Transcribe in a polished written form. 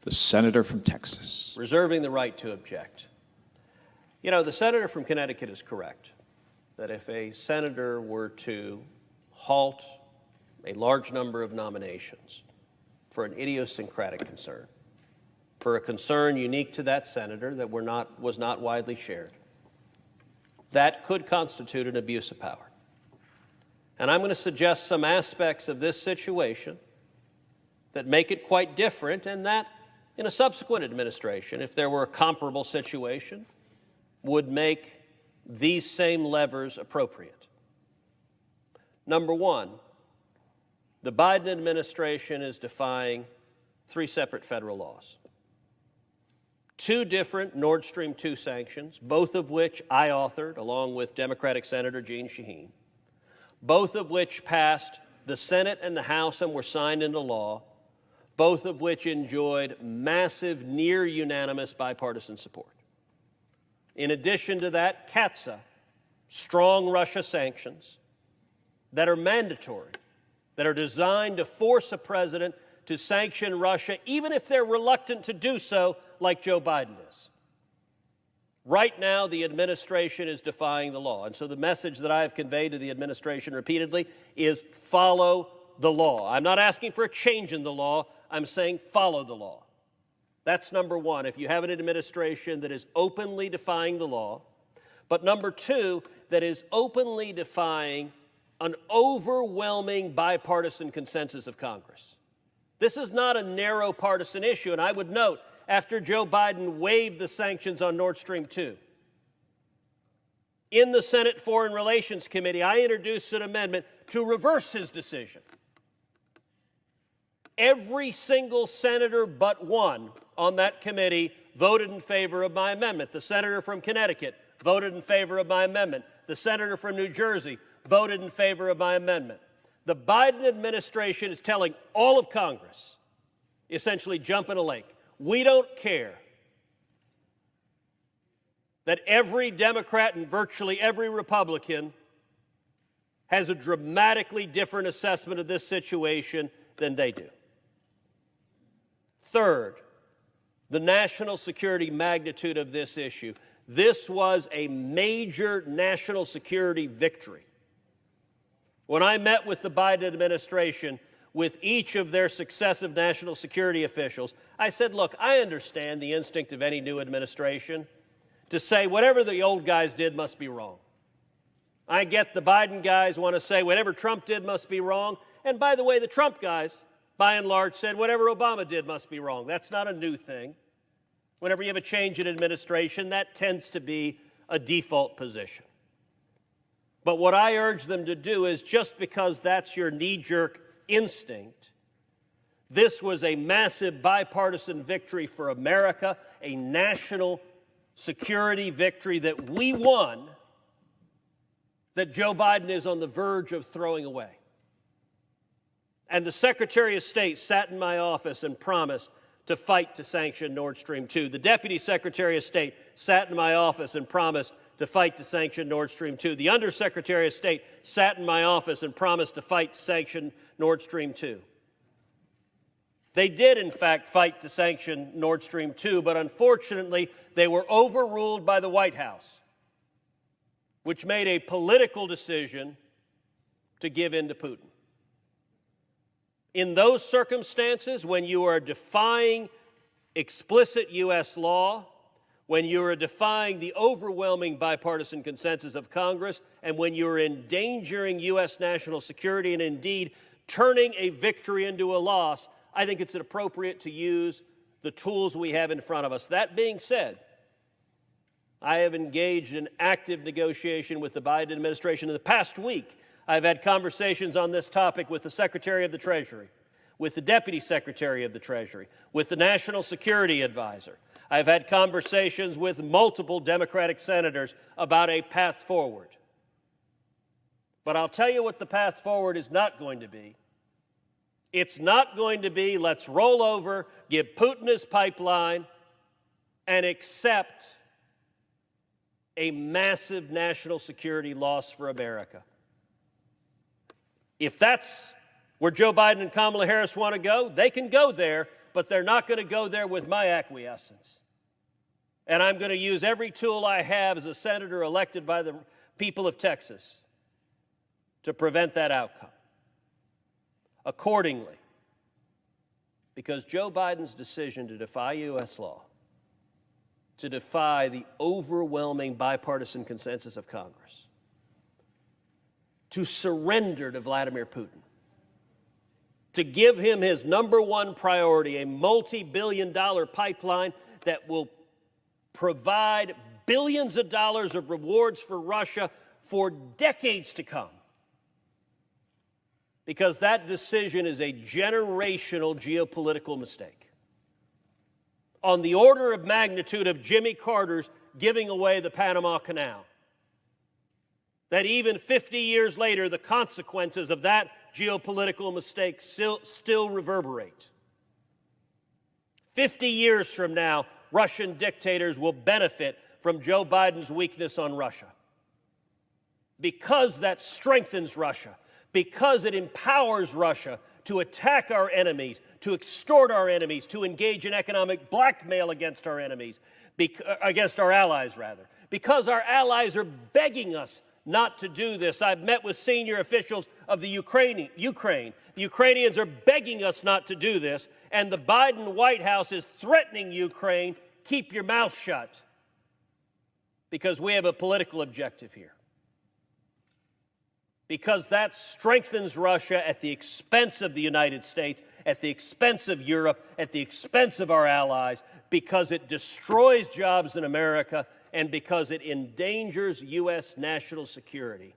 The senator from Texas. Reserving the right to object. You know, the senator from Connecticut is correct that if a senator were to halt a large number of nominations for an idiosyncratic concern, for a concern unique to that senator that was not widely shared, that could constitute an abuse of power. And I'm going to suggest some aspects of this situation that make it quite different, and that in a subsequent administration, if there were a comparable situation, would make these same levers appropriate. Number one, the Biden administration is defying 3 separate federal laws. 2 different Nord Stream 2 sanctions, both of which I authored along with Democratic Senator Jeanne Shaheen, both of which passed the Senate and the House and were signed into law, both of which enjoyed massive, near-unanimous bipartisan support. In addition to that, CAATSA, strong Russia sanctions that are mandatory, that are designed to force a president to sanction Russia, even if they're reluctant to do so, like Joe Biden is. Right now, the administration is defying the law. And so the message that I have conveyed to the administration repeatedly is follow the law. I'm not asking for a change in the law. I'm saying follow the law. That's number one, if you have an administration that is openly defying the law. But number two, that is openly defying an overwhelming bipartisan consensus of Congress. This is not a narrow partisan issue, and I would note, after Joe Biden waived the sanctions on Nord Stream 2, in the Senate Foreign Relations Committee, I introduced an amendment to reverse his decision. Every single senator but one on that committee voted in favor of my amendment. The senator from Connecticut voted in favor of my amendment. The senator from New Jersey voted in favor of my amendment. The Biden administration is telling all of Congress, essentially jump in a lake. We don't care that every Democrat and virtually every Republican has a dramatically different assessment of this situation than they do. Third, the national security magnitude of this issue. This was a major national security victory. When I met with the Biden administration, with each of their successive national security officials, I said, look, I understand the instinct of any new administration to say whatever the old guys did must be wrong. I get the Biden guys want to say whatever Trump did must be wrong. And by the way, the Trump guys, by and large, said whatever Obama did must be wrong. That's not a new thing. Whenever you have a change in administration, that tends to be a default position. But what I urge them to do is, just because that's your knee-jerk instinct, this was a massive bipartisan victory for America, a national security victory that we won, that Joe Biden is on the verge of throwing away. And the Secretary of State sat in my office and promised to fight to sanction Nord Stream 2. The Deputy Secretary of State sat in my office and promised to fight to sanction Nord Stream 2. The Undersecretary of State sat in my office and promised to fight to sanction Nord Stream 2. They did, in fact, fight to sanction Nord Stream 2, but unfortunately, they were overruled by the White House, which made a political decision to give in to Putin. In those circumstances, when you are defying explicit U.S. law, when you are defying the overwhelming bipartisan consensus of Congress, and when you are endangering U.S. national security and indeed turning a victory into a loss, I think it's appropriate to use the tools we have in front of us. That being said, I have engaged in active negotiation with the Biden administration. In the past week, I've had conversations on this topic with the Secretary of the Treasury, with the Deputy Secretary of the Treasury, with the National Security Advisor. I've had conversations with multiple Democratic senators about a path forward. But I'll tell you what the path forward is not going to be. It's not going to be, let's roll over, give Putin his pipeline, and accept a massive national security loss for America. If that's where Joe Biden and Kamala Harris want to go, they can go there, but they're not going to go there with my acquiescence. And I'm going to use every tool I have as a senator elected by the people of Texas to prevent that outcome. Accordingly, because Joe Biden's decision to defy U.S. law, to defy the overwhelming bipartisan consensus of Congress, to surrender to Vladimir Putin, to give him his number one priority, a multi-billion-dollar pipeline that will provide billions of dollars of rewards for Russia for decades to come. Because that decision is a generational geopolitical mistake, on the order of magnitude of Jimmy Carter's giving away the Panama Canal. That even 50 years later, the consequences of that geopolitical mistake still reverberate. 50 years from now, Russian dictators will benefit from Joe Biden's weakness on Russia. Because that strengthens Russia, because it empowers Russia to attack our enemies, to extort our enemies, to engage in economic blackmail against our enemies, against our allies, rather. Because our allies are begging us not to do this. I've met with senior officials of the Ukraine. The Ukrainians are begging us not to do this, and the Biden White House is threatening Ukraine, keep your mouth shut, because we have a political objective here. Because that strengthens Russia at the expense of the United States, at the expense of Europe, at the expense of our allies, because it destroys jobs in America, and because it endangers U.S. national security.